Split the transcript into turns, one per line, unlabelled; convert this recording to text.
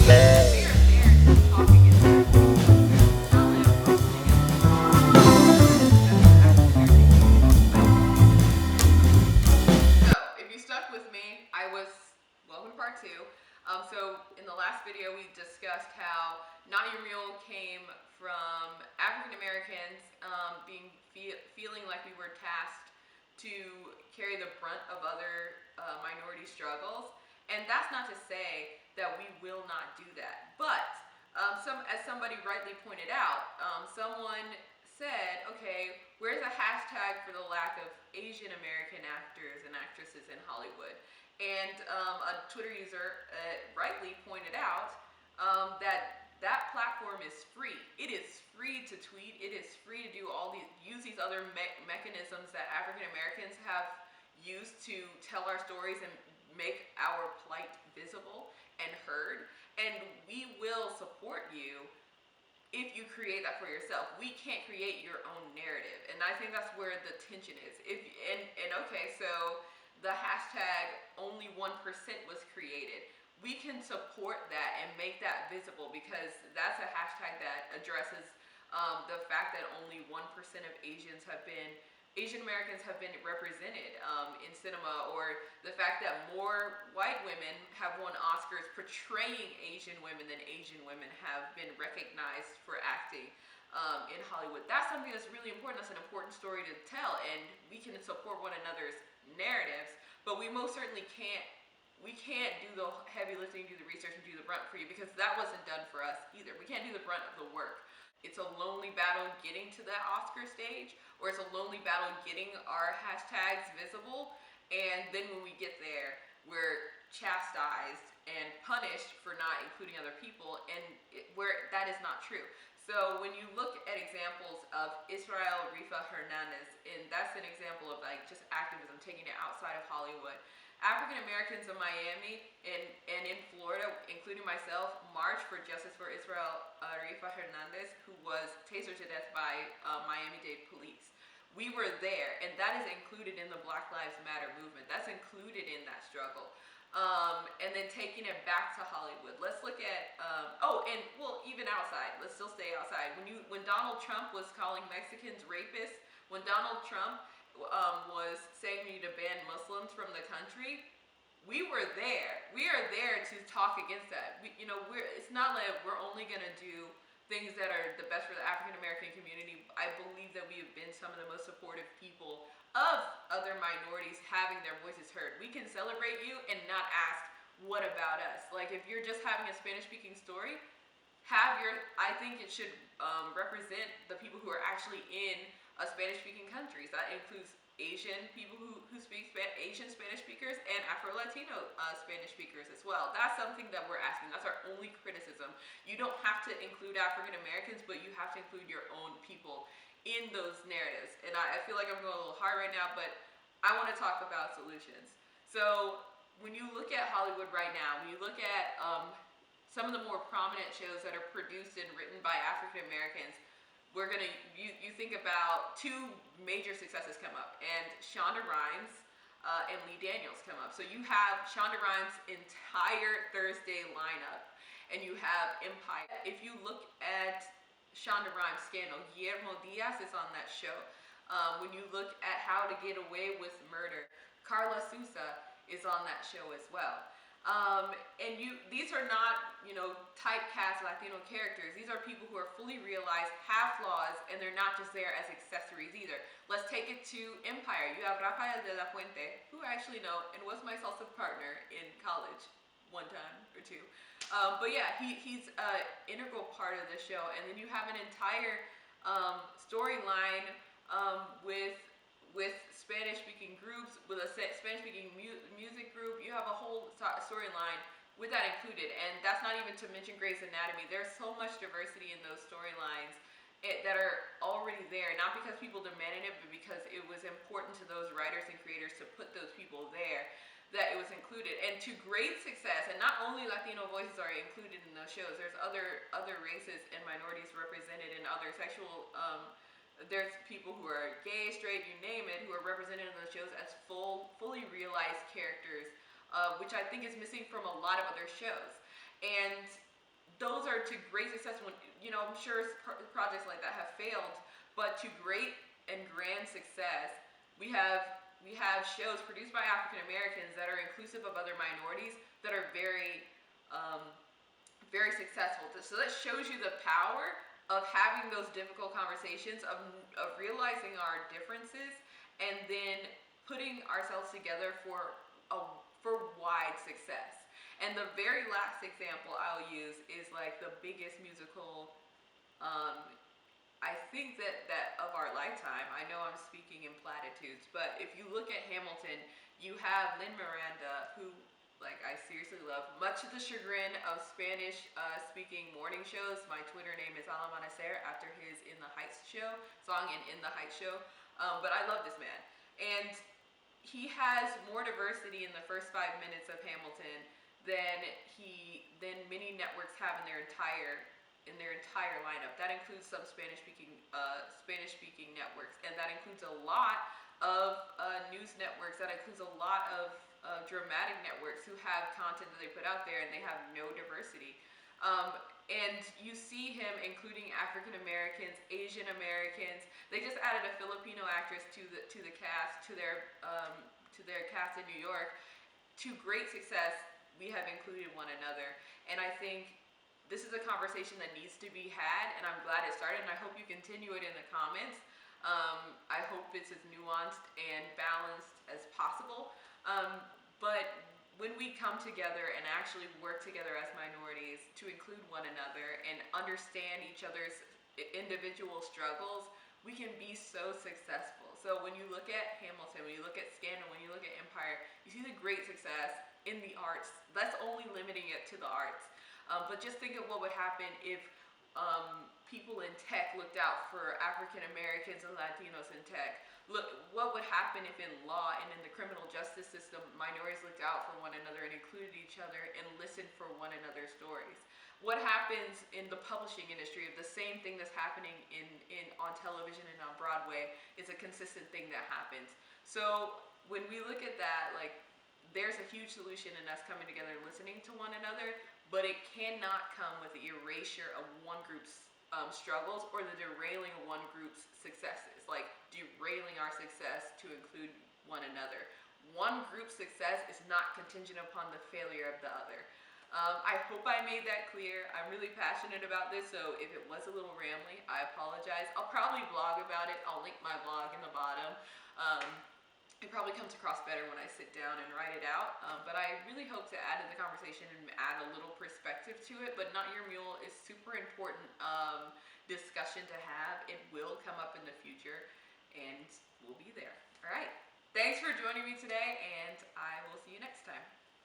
We are there to talk against that talent from African American community. So, if you stuck with me, welcome to part two. So in the last video, we discussed how Notyourmule came from African Americans feeling like we were tasked to carry the brunt of other minority struggles. And that's not to say that we will not do that. But as somebody rightly pointed out, someone said, okay, where's a hashtag for the lack of Asian American actors and actresses in Hollywood? And a Twitter user rightly pointed out that platform is free. It is free to tweet. It is free to use these other mechanisms that African Americans have used to tell our stories and make our plight visible and heard. And we will support you if you create that for yourself. We can't create your own narrative, and I think that's where the tension is. Okay, so the hashtag only 1% was created. We can support that and make that visible because that's a hashtag that addresses the fact that only 1% of Asian Americans have been represented in cinema, or the fact that more white women have won Oscars portraying Asian women than Asian women have been recognized for acting in Hollywood. That's something that's really important. That's an important story to tell, and we can support one another's narratives, but we most certainly can't do the heavy lifting, do the research, and do the brunt for you, because that wasn't done for us either. We can't do the brunt of the work. It's a lonely battle getting to that Oscar stage, or it's a lonely battle getting our hashtags visible, and then when we get there, we're chastised and punished for not including other people, and where that is not true. So when you look at examples of Israel Rifa Hernandez, and that's an example of like just activism, taking it outside of Hollywood. African Americans in Miami and in Florida, including myself, marched for justice for Israel Rifa Hernandez, who was tasered to death by Miami-Dade police. We were there, and that is included in the Black Lives Matter movement. That's included in that struggle. And then taking it back to Hollywood. Let's look at, even outside. Let's still stay outside. When Donald Trump was calling Mexicans rapists, when Donald Trump was saying we need to ban Muslims from the country, we were there. We are there to talk against that. It's not like we're only going to do things that are the best for the African American community. I believe that we have been some of the most supportive people of other minorities having their voices heard. We can celebrate you and not ask, what about us? Like, if you're just having a Spanish-speaking story, I think it should represent the people who are actually in Spanish-speaking countries. That includes Asian people who speak Asian Spanish speakers and Afro-Latino Spanish speakers as well. That's something that we're asking. That's our only criticism. You don't have to include African Americans, but you have to include your own people in those narratives. And I feel like I'm going a little hard right now, but I want to talk about solutions. So when you look at Hollywood right now, when you look at some of the more prominent shows that are produced and written by African Americans, you think about two major successes come up, and Shonda Rhimes and Lee Daniels come up. So you have Shonda Rhimes' entire Thursday lineup, and you have Empire. If you look at Shonda Rhimes' scandal, Guillermo Diaz is on that show. When you look at How to Get Away with Murder, Carla Sousa is on that show as well. These are not, typecast Latino characters. These are people who are fully realized, have flaws, and they're not just there as accessories either. Let's take it to Empire. You have Rafael de la Fuente, who I actually know and was my salsa partner in college one time or two. But yeah, he's an integral part of the show. And then you have an entire storyline with Spanish-speaking groups, with a Spanish-speaking music group. You have a whole storyline with that included, and that's not even to mention Grey's Anatomy. There's so much diversity in those storylines that are already there, not because people demanded it, but because it was important to those writers and creators to put those people there, that it was included. And to great success, and not only Latino voices are included in those shows, there's other races and minorities represented in other sexual there's people who are gay, straight, you name it, who are represented in those shows as fully realized characters, which I think is missing from a lot of other shows. And great success when, I'm sure projects like that have failed, but to great and grand success, we have shows produced by African Americans that are inclusive of other minorities that are very very successful. So that shows you the power of having those difficult conversations, of realizing our differences, and then putting ourselves together for wide success. And the very last example I'll use is like the biggest musical, I think that of our lifetime. I know I'm speaking in platitudes, but if you look at Hamilton, you have Lin Miranda, who, like, I seriously love, much to the chagrin of Spanish speaking morning shows. My Twitter name is Al Amanecer, after his In the Heights song and In the Heights show. But I love this man. And he has more diversity in the first 5 minutes of Hamilton than many networks have in their entire lineup. That includes some Spanish speaking networks, and that includes a lot of news networks. That includes a lot of dramatic networks who have content that they put out there, and they have no diversity. And you see him including African Americans, Asian Americans. They just added a Filipino actress to the cast, to their cast in New York. To great success, we have included one another, and I think this is a conversation that needs to be had, and I'm glad it started, and I hope you continue it in the comments. I hope it's as nuanced and balanced as possible. But when we come together and actually work together as minorities to include one another and understand each other's individual struggles, we can be so successful. So when you look at Hamilton, when you look at Scandal, when you look at Empire, you see the great success in the arts. That's only limiting it to the arts. But just think of what would happen if people in tech looked out for African Americans and Latinos in tech. Look, what would happen if in law and in the criminal justice system, minorities looked out for one another and included each other and listened for one another's stories? What happens in the publishing industry if the same thing that's happening on television and on Broadway is a consistent thing that happens? So when we look at that, like, there's a huge solution in us coming together and listening to one another, but it cannot come with the erasure of one group's struggles or the derailing of one group's successes, like derailing our success to include one another. One group's success is not contingent upon the failure of the other. I hope I made that clear. I'm really passionate about this, so if it was a little rambly, I apologize. I'll probably blog about it. I'll link my blog in the bottom. It probably comes across better when I sit down and write it out, but I really hope to add to the conversation and add a little perspective to it. But Not Your Mule is super important discussion to have. It will come up in the future, and we'll be there. All right. Thanks for joining me today, and I will see you next time.